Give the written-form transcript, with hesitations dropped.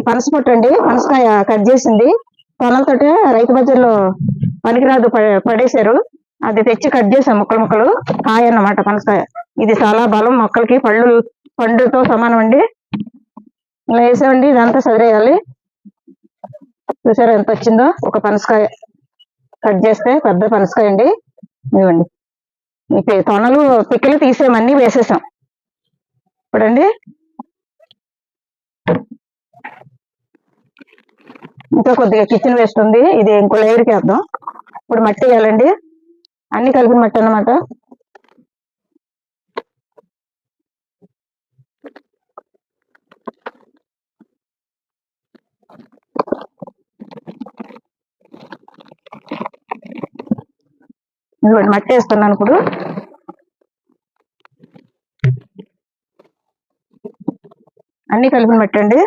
పనస పొట్టు అండి, పనసకాయ కట్ చేసింది. పొలంతోటే రైతు బజార్లో పనికిరాదు పడేశారు. అది తెచ్చి కట్ చేసాం ముక్కలు ముక్కలు. కాయ అన్నమాట పనసకాయ. ఇది చాలా బలం మొక్కలకి, పండుతో సమానం అండి. ఇలా వేసామండి, ఇదంతా సదిరేయాలి. చూసారా ఎంత వచ్చిందో? ఒక పనసకాయ కట్ చేస్తే పెద్ద పనసకాయ అండి. ఇవ్వండి, ఈ తొనలు పిక్కలు తీసేమన్నీ వేసేసాం. ఇప్పుడండి ఇంకా కొద్దిగా కిచెన్ వేస్ట్ ఉంది, ఇది ఇంకో లేయర్కి వేద్దాం. ఇప్పుడు మట్టి వేయాలండి, అన్ని కలిపిన మట్టి అన్నమాట. ఇదిగోండి మట్టి వేస్తున్నాను ఇప్పుడు. అన్ని కలిపిన మట్టి అండి.